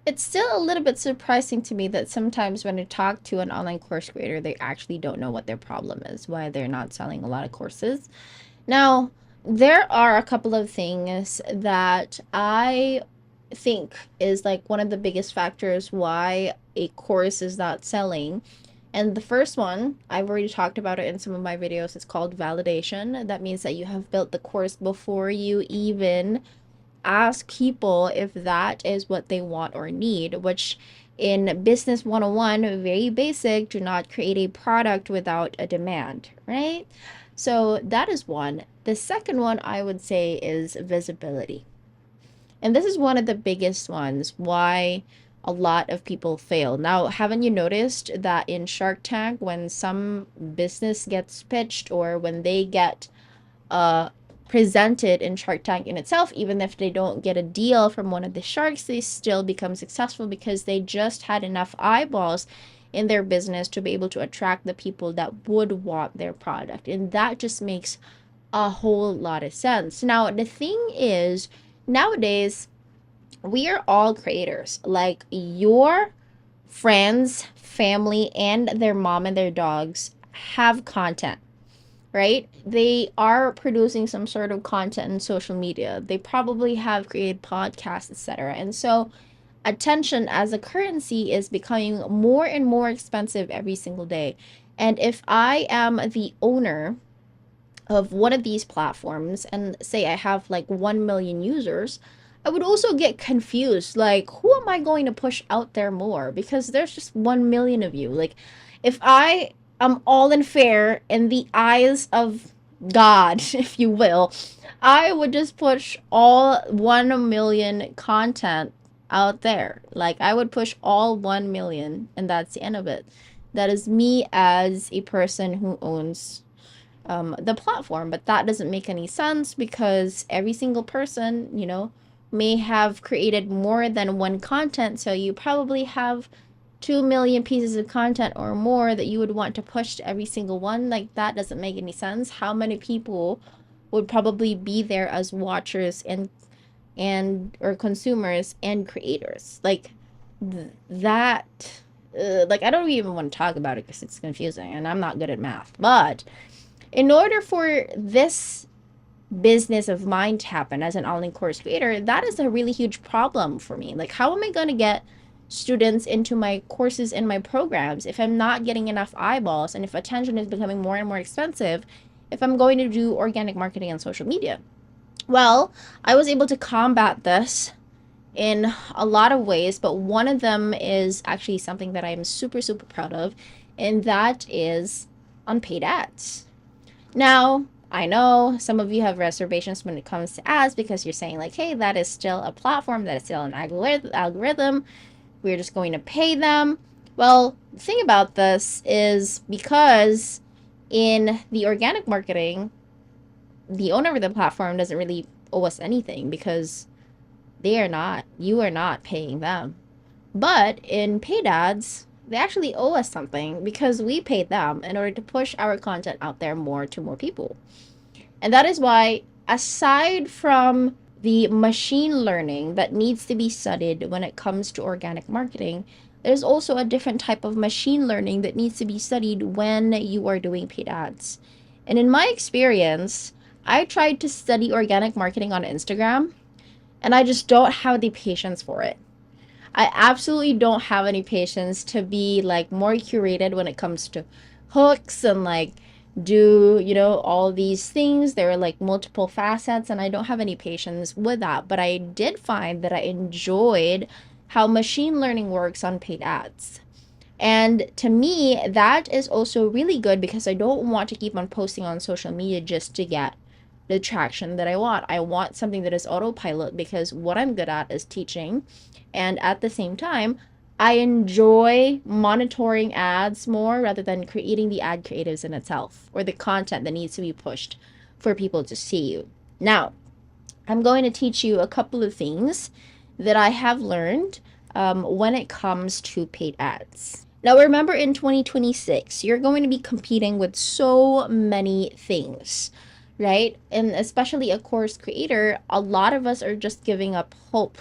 It's still a little bit surprising to me that sometimes when I talk to an online course creator, they actually don't know what their problem is, why they're not selling a lot of courses. Now, there are a couple of things that I think is like one of the biggest factors why a course is not selling. And the first one, I've already talked about it in some of my videos. It's called validation. That means that you have built the course before you even ask people if that is what they want or need, which in Business 101, very basic, do not create a product without a demand, right? So that is one. The second one I would say is visibility. And this is one of the biggest ones why a lot of people fail. Now, haven't you noticed that in Shark Tank, when some business gets pitched or when they get uh, presented in Shark Tank in itself, even if they don't get a deal from one of the sharks, they still become successful because they just had enough eyeballs in their business to be able to attract the people that would want their product. And that just makes a whole lot of sense. Now, the thing is, nowadays, we are all creators. Like your friends, family, and their mom and their dogs have content, right? They are producing some sort of content in social media. They probably have created podcasts, etc. And so attention as a currency is becoming more and more expensive every single day. And if I am the owner of one of these platforms and say I have like 1 million users, I would also get confused. Like, who am I going to push out there more? Because there's just 1 million of you. Like, if I am all and fair in the eyes of God, if you will, I would just push all 1 million content out there. Like, I would push all 1 million, and that's the end of it. That is me as a person who owns the platform, but that doesn't make any sense because every single person, may have created more than one content. So you probably have 2 million pieces of content or more that you would want to push to every single one. Like, that doesn't make any sense. How many people would probably be there as watchers and or consumers and creators? Like that. Like, I don't even want to talk about it because it's confusing and I'm not good at math. But in order for this business of mine to happen as an online course creator, that is a really huge problem for me. Like, how am I going to get students into my courses and my programs if I'm not getting enough eyeballs and if attention is becoming more and more expensive if I'm going to do organic marketing on social media? Well, I was able to combat this in a lot of ways, but one of them is actually something that I'm super, super proud of, and that is unpaid ads. Now, I know some of you have reservations when it comes to ads because you're saying, like, hey, that is still a platform, that is still an algorithm. We're just going to pay them. Well, the thing about this is because in the organic marketing, the owner of the platform doesn't really owe us anything because you are not paying them. But in paid ads, they actually owe us something because we paid them in order to push our content out there more to more people. And that is why, aside from the machine learning that needs to be studied when it comes to organic marketing, there's also a different type of machine learning that needs to be studied when you are doing paid ads. And in my experience, I tried to study organic marketing on Instagram, and I just don't have the patience for it. I absolutely don't have any patience to be like more curated when it comes to hooks and like do, all these things. There are like multiple facets, and I don't have any patience with that. But I did find that I enjoyed how machine learning works on paid ads. And to me, that is also really good because I don't want to keep on posting on social media just to get the traction that I want. I want something that is autopilot because what I'm good at is teaching. And at the same time, I enjoy monitoring ads more rather than creating the ad creatives in itself or the content that needs to be pushed for people to see you. Now, I'm going to teach you a couple of things that I have learned when it comes to paid ads. Now, remember in 2026, you're going to be competing with so many things, right? And especially a course creator, a lot of us are just giving up hope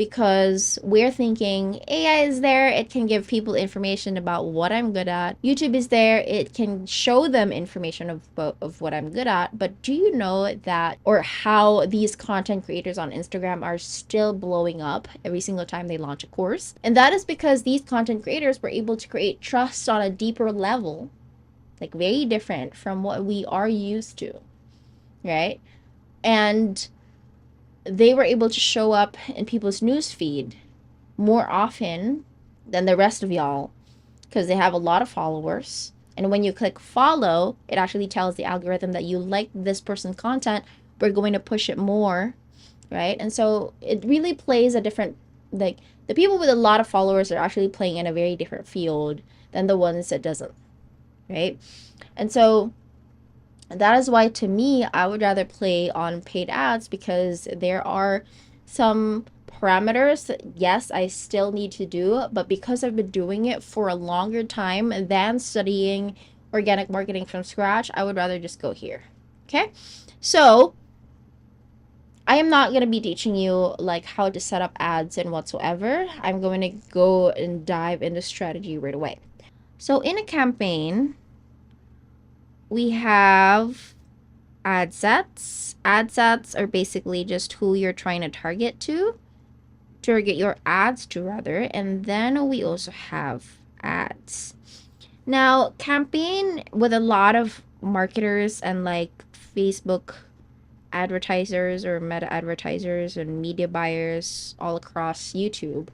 because we're thinking AI is there, it can give people information about what I'm good at. YouTube is there, it can show them information of what I'm good at. But do you know that, or how these content creators on Instagram are still blowing up every single time they launch a course? And that is because these content creators were able to create trust on a deeper level, like very different from what we are used to, right? And they were able to show up in people's newsfeed more often than the rest of y'all because they have a lot of followers. And when you click follow, it actually tells the algorithm that you like this person's content. We're going to push it more, right? And so it really plays a different, like, the people with a lot of followers are actually playing in a very different field than the ones that doesn't, right? And so that is why, to me, I would rather play on paid ads, because there are some parameters that, yes, I still need to do, but because I've been doing it for a longer time than studying organic marketing from scratch, I would rather just go here. Okay, so I am not going to be teaching you like how to set up ads and whatsoever. I'm going to go and dive into strategy right away. So in a campaign, we have ad sets. Ad sets are basically just who you're trying to target your ads to rather. And then we also have ads. Now, campaign, with a lot of marketers and like Facebook advertisers or meta advertisers and media buyers all across YouTube,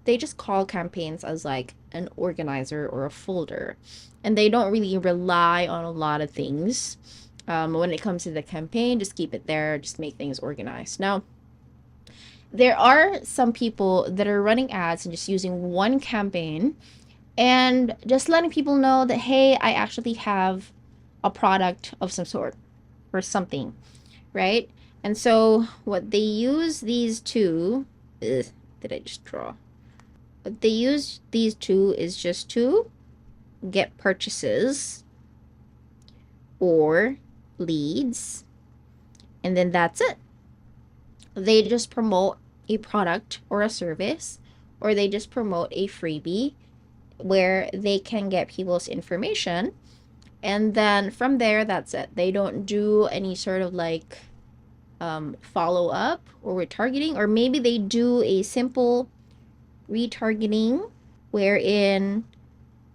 they just call campaigns as like an organizer or a folder, and they don't really rely on a lot of things. When it comes to the campaign, just keep it there, just make things organized. Now, there are some people that are running ads and just using one campaign and just letting people know that, hey, I actually have a product of some sort or something, right? And so what they use these two, did I just draw? What they use these two is just to get purchases or leads, and then that's it. They just promote a product or a service, or they just promote a freebie where they can get people's information, and then from there, that's it. They don't do any sort of like follow up or retargeting, or maybe they do a simple retargeting wherein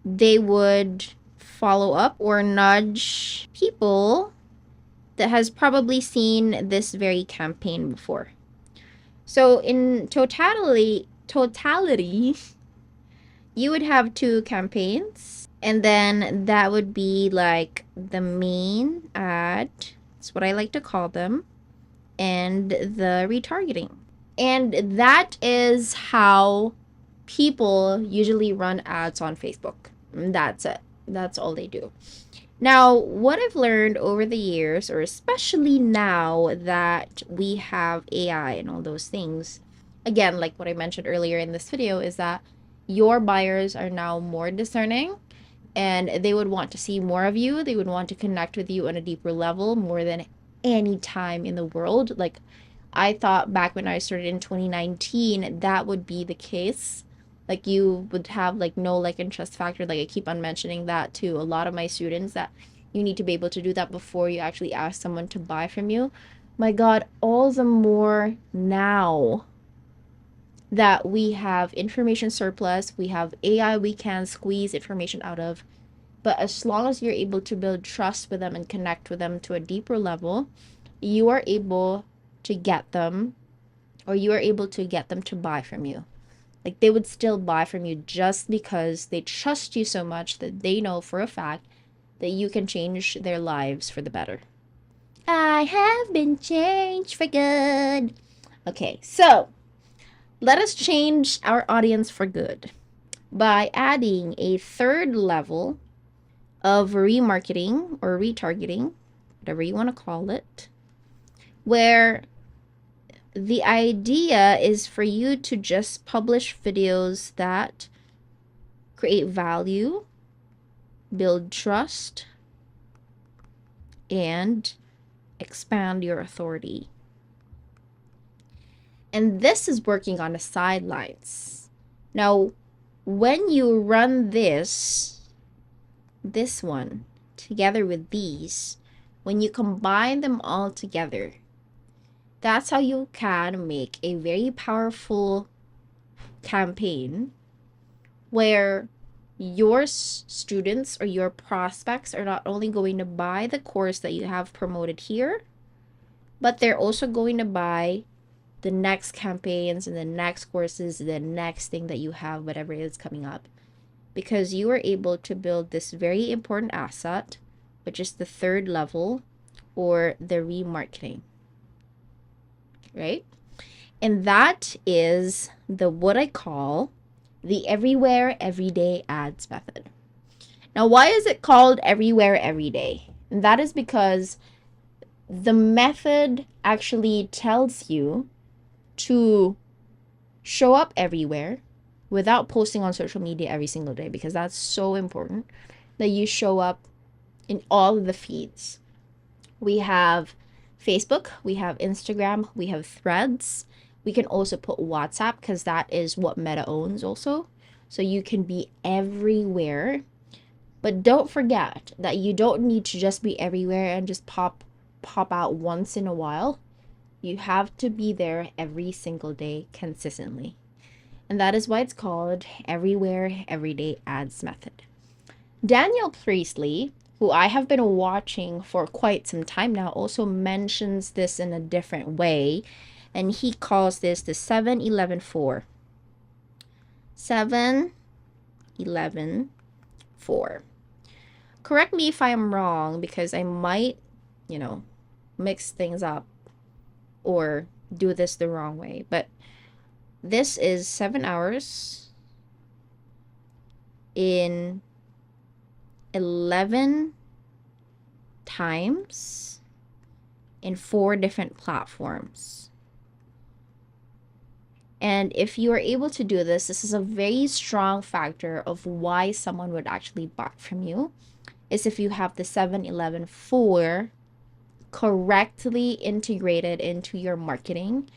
they would follow up or nudge people that has probably seen this very campaign before. So in totality, you would have two campaigns, and then that would be like the main ad, that's what I like to call them, and the retargeting. And that is how people usually run ads on Facebook. That's it. That's all they do. Now, what I've learned over the years, or especially now that we have AI and all those things, again, like what I mentioned earlier in this video, is that your buyers are now more discerning, and they would want to see more of you. They would want to connect with you on a deeper level more than any time in the world. Like, I thought back when I started in 2019, that would be the case. Like, you would have like no like and trust factor. Like, I keep on mentioning that to a lot of my students, that you need to be able to do that before you actually ask someone to buy from you. My God, all the more now that we have information surplus, we have AI we can squeeze information out of. But as long as you're able to build trust with them and connect with them to a deeper level, you are able to get them, or you are able to get them to buy from you. Like, they would still buy from you just because they trust you so much that they know for a fact that you can change their lives for the better. I have been changed for good. Okay, so let us change our audience for good by adding a third level of remarketing or retargeting, whatever you want to call it, where the idea is for you to just publish videos that create value, build trust, and expand your authority. And this is working on the sidelines. Now, when you run this one together with these, when you combine them all together, that's how you can make a very powerful campaign where your students or your prospects are not only going to buy the course that you have promoted here, but they're also going to buy the next campaigns and the next courses, the next thing that you have, whatever is coming up, because you are able to build this very important asset, which is the third level or the remarketing, right? And that is the what I call the everywhere everyday ads method. Now, why is it called everywhere everyday? And that is because the method actually tells you to show up everywhere without posting on social media every single day, because that's so important that you show up in all of the feeds. We have Facebook, we have Instagram, we have Threads. We can also put WhatsApp because that is what Meta owns also. So you can be everywhere. But don't forget that you don't need to just be everywhere and just pop out once in a while. You have to be there every single day consistently. And that is why it's called everywhere everyday ads method. Daniel Priestley, who I have been watching for quite some time now, also mentions this in a different way, and he calls this the 7-11-4. 7-11-4. Correct me if I'm wrong, because I might, mix things up or do this the wrong way. But this is 7 hours in 11 times in 4 different platforms. And if you are able to do this, this is a very strong factor of why someone would actually buy from you, is if you have the 7-11-4 correctly integrated into your marketing,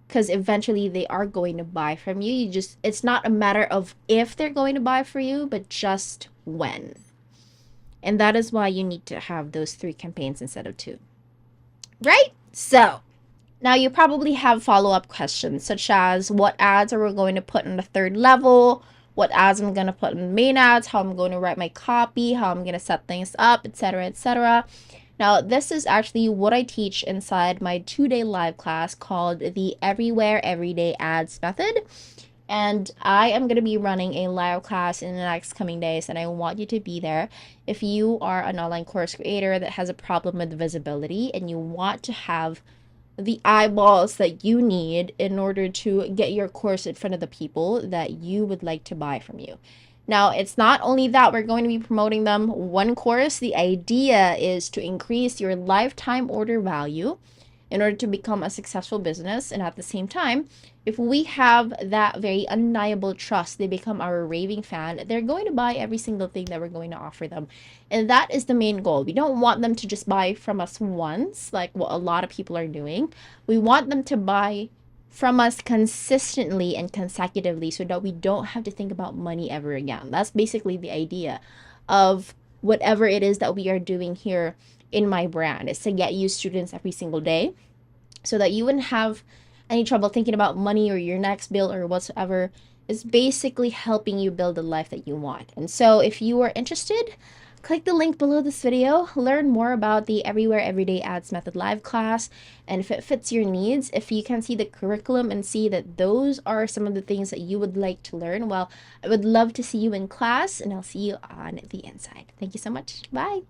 because eventually they are going to buy from you. It's not a matter of if they're going to buy for you, but just when. And that is why you need to have those 3 campaigns instead of 2. Right? So now you probably have follow-up questions, such as what ads are we going to put in the 3rd level, what ads I'm going to put in main ads, how I'm going to write my copy, how I'm going to set things up, etc., etc. Now, this is actually what I teach inside my 2-day live class called the Everywhere Everyday Ads Method. And I am going to be running a live class in the next coming days, and I want you to be there. If you are an online course creator that has a problem with visibility and you want to have the eyeballs that you need in order to get your course in front of the people that you would like to buy from you. Now, it's not only that we're going to be promoting them one course. The idea is to increase your lifetime order value in order to become a successful business. And at the same time, if we have that very undeniable trust, they become our raving fan, they're going to buy every single thing that we're going to offer them. And that is the main goal. We don't want them to just buy from us once, like what a lot of people are doing. We want them to buy from us consistently and consecutively so that we don't have to think about money ever again. That's basically the idea of whatever it is that we are doing here in my brand, is to get you students every single day so that you wouldn't have any trouble thinking about money or your next bill or whatsoever. Is basically helping you build the life that you want. And so if you are interested, click the link below this video, learn more about the Everywhere Everyday Ads Method live class, and if it fits your needs, if you can see the curriculum and see that those are some of the things that you would like to learn, well, I would love to see you in class, and I'll see you on the inside. Thank you so much. Bye.